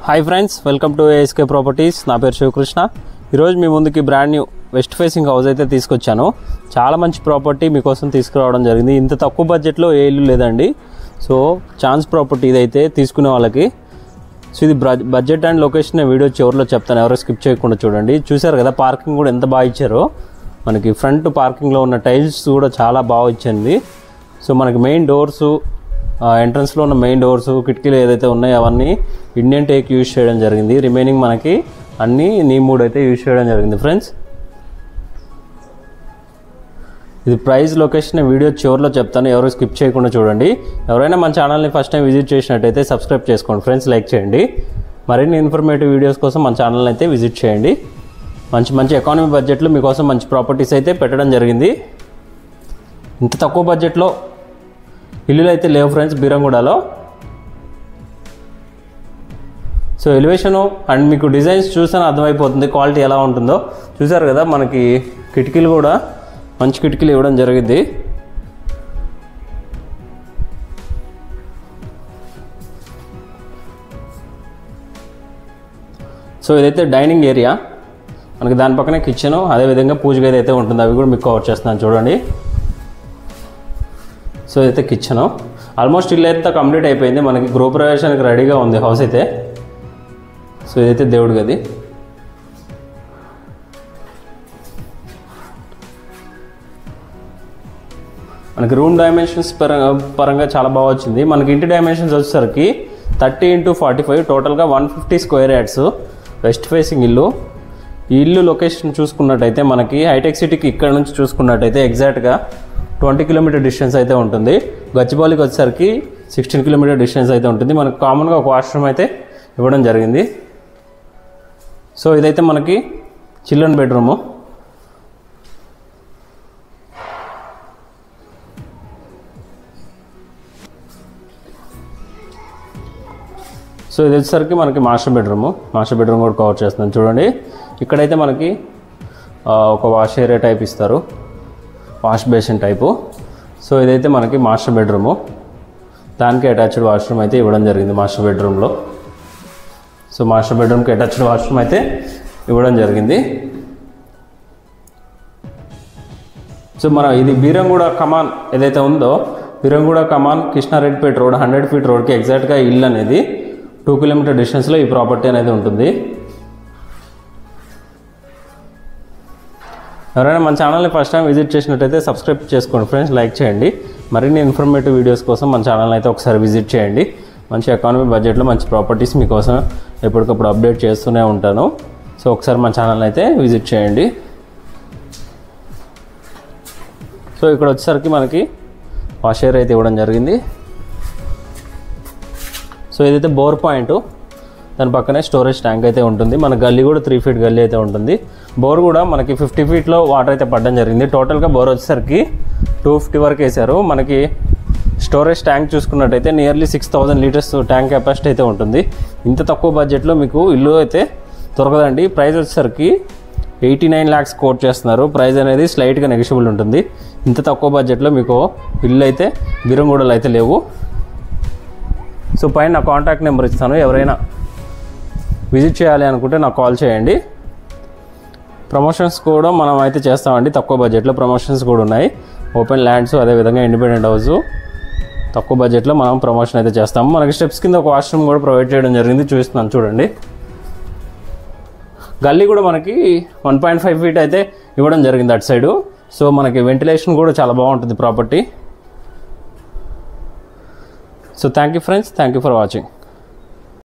Hi friends, welcome to ASK properties. నా పేరు శివకృష్ణ. ఈరోజు మీ ముందుకి brand new west facing house అయితే తీసుకొచ్చాను. చాలా మంచి ప్రాపర్టీ మీకోసం తీసుకురావడం జరిగింది. ఇంత తక్కువ బడ్జెట్లో ఏ ఇల్లు లేదండి. సో ఛాన్స్ ప్రాపర్టీ ఇదైతే తీసుకునే వాళ్ళకి. సో ఇది బడ్జెట్ అండ్ లొకేషన్ వీడియో చివరిలో చెప్తాను, ఎవరో స్కిప్ చేయకుండా చూడండి. చూసారు కదా, పార్కింగ్ కూడా ఎంత బాగా ఇచ్చారో. మనకి ఫ్రంట్ పార్కింగ్లో ఉన్న టైల్స్ కూడా చాలా బాగా ఇచ్చింది. సో మనకి మెయిన్ డోర్సు, ఎంట్రన్స్లో ఉన్న మెయిన్ డోర్స్, కిటికీలు ఏదైతే ఉన్నాయో అవన్నీ ఇండియన్ టేక్ యూజ్ చేయడం జరిగింది. రిమైనింగ్ మనకి అన్నీ నీమూడ్ అయితే యూజ్ చేయడం జరిగింది ఫ్రెండ్స్. ఇది ప్రైస్, లొకేషన్ వీడియో చివరిలో చెప్తాను, ఎవరు స్కిప్ చేయకుండా చూడండి. ఎవరైనా మన ఛానల్ని ఫస్ట్ టైం విజిట్ చేసినట్టయితే సబ్స్క్రైబ్ చేసుకోండి ఫ్రెండ్స్, లైక్ చేయండి. మరిన్ని ఇన్ఫర్మేటివ్ వీడియోస్ కోసం మన ఛానల్ని అయితే విజిట్ చేయండి. మంచి ఎకానమీ బడ్జెట్లో మీకోసం మంచి ప్రాపర్టీస్ అయితే పెట్టడం జరిగింది. ఇంత తక్కువ బడ్జెట్లో ఇల్లులు అయితే లేవు ఫ్రెండ్స్ బీరంగూడలో. సో ఎలివేషను అండ్ మీకు డిజైన్స్ చూస్తేనే అర్థమైపోతుంది క్వాలిటీ ఎలా ఉంటుందో. చూసారు కదా, మనకి కిటికీలు కూడా మంచి కిటికీలు ఇవ్వడం జరిగింది. సో ఇదైతే డైనింగ్ ఏరియా, మనకి దాని పక్కనే కిచెను, అదేవిధంగా పూజ గది అయితే ఉంటుంది. అవి కూడా మీకు కవర్ చేస్తున్నాను చూడండి. సో ఇదైతే కిచెను. ఆల్మోస్ట్ ఇల్లు అయితే కంప్లీట్ అయిపోయింది, మనకి గృహప్రవేశానికి రెడీగా ఉంది హౌస్ అయితే. సో ఇదైతే దేవుడి గది. మనకి రూమ్ డైమెన్షన్స్ పరంగా చాలా బాగా వచ్చింది. మనకి ఇంటి డైమెన్షన్స్ వచ్చేసరికి 30x45, టోటల్గా 150 స్క్వేర్ యార్డ్స్, వెస్ట్ ఫేసింగ్ ఇల్లు. ఈ ఇల్లు లొకేషన్ చూసుకున్నట్టయితే మనకి హైటెక్ సిటీకి ఇక్కడ నుంచి చూసుకున్నట్టయితే ఎగ్జాక్ట్గా 20 కిలోమీటర్ డిస్టెన్స్ అయితే ఉంటుంది. గచ్చిబౌలికి వచ్చేసరికి 16 కిలోమీటర్ డిస్టెన్స్ అయితే ఉంటుంది. మనకు కామన్గా ఒక వాష్రూమ్ అయితే ఇవ్వడం జరిగింది. సో ఇదైతే మనకి చిల్డ్రన్ బెడ్రూము. సో ఇది వచ్చేసరికి మనకి మాస్టర్ బెడ్రూమ్ కూడా కవర్ చేస్తున్నాను చూడండి. ఇక్కడైతే మనకి ఒక వాష్ ఏరియా టైప్ ఇస్తారు, వాష్ బేసిన్ టైపు. సో ఇదైతే మనకి మాస్టర్ బెడ్రూము, దానికి అటాచ్డ్ వాష్రూమ్ అయితే ఇవ్వడం జరిగింది మాస్టర్ బెడ్రూమ్లో. సో మాస్టర్ బెడ్రూమ్కి అటాచ్డ్ వాష్రూమ్ అయితే ఇవ్వడం జరిగింది. సో మన ఇది బీరంగూడ కమాన్ ఏదైతే ఉందో, బీరంగూడ కమాన్ కృష్ణారెడ్డిపేట రోడ్ 100 ఫీట్ రోడ్కి ఎగ్జాక్ట్గా ఇల్లు అనేది 2 కిలోమీటర్ డిస్టెన్స్లో ఈ ప్రాపర్టీ అనేది ఉంటుంది. ఎవరైనా మన ఛానల్ని ఫస్ట్ టైం విజిట్ చేసినట్టయితే సబ్స్క్రైబ్ చేసుకోండి ఫ్రెండ్స్, లైక్ చేయండి. మరిన్ని ఇన్ఫర్మేటివ్ వీడియోస్ కోసం మన ఛానల్ని అయితే ఒకసారి విజిట్ చేయండి. మంచి ఎకానమీ బడ్జెట్లో మంచి ప్రాపర్టీస్ మీకోసం ఎప్పటికప్పుడు అప్డేట్ చేస్తూనే ఉంటాను. సో ఒకసారి మన ఛానల్ని అయితే విజిట్ చేయండి. సో ఇక్కడ వచ్చేసరికి మనకి వాష్ ఏరియా అయితే ఇవ్వడం జరిగింది. సో ఇదైతే బోర్ పాయింట్, దాని పక్కనే స్టోరేజ్ ట్యాంక్ అయితే ఉంటుంది. మన గల్లీ కూడా 3 ఫీట్ గల్లీ అయితే ఉంటుంది. బోర్ కూడా మనకి 50 ఫీట్లో వాటర్ అయితే పడడం జరిగింది. టోటల్గా బోర్ వచ్చేసరికి 250 వరకు వేశారు. మనకి స్టోరేజ్ ట్యాంక్ చూసుకున్నట్టయితే నియర్లీ 6000 లీటర్స్ ట్యాంక్ కెపాసిటీ అయితే ఉంటుంది. ఇంత తక్కువ బడ్జెట్లో మీకు ఇల్లు అయితే దొరకదండి. ప్రైస్ వచ్చేసరికి 89 lakhs కోట్ చేస్తున్నారు. ప్రైస్ అనేది స్లైట్గా నెగిషియబుల్ ఉంటుంది. ఇంత తక్కువ బడ్జెట్లో మీకు ఇల్లు అయితే బీరంగూడలో అయితే లేవు. సో పైన నా కాంటాక్ట్ నెంబర్ ఇస్తాను, ఎవరైనా విజిట్ చేయాలి అనుకుంటే నాకు కాల్ చేయండి. ప్రమోషన్స్ కూడా మనం అయితే చేస్తామండి, తక్కువ బడ్జెట్లో ప్రమోషన్స్ కూడా ఉన్నాయి. ఓపెన్ ల్యాండ్స్, అదేవిధంగా ఇండిపెండెంట్ హౌస్, తక్కువ బడ్జెట్లో మనం ప్రమోషన్ అయితే చేస్తాము. మనకి స్టెప్స్ కింద ఒక వాష్రూమ్ కూడా ప్రొవైడ్ చేయడం జరిగింది, చూస్తున్నాను చూడండి. గల్లీ కూడా మనకి 1.5 ఫీట్ అయితే ఇవ్వడం జరిగింది అటు సైడు. సో మనకి వెంటిలేషన్ కూడా చాలా బాగుంటుంది property. So thank you friends, thank you for watching.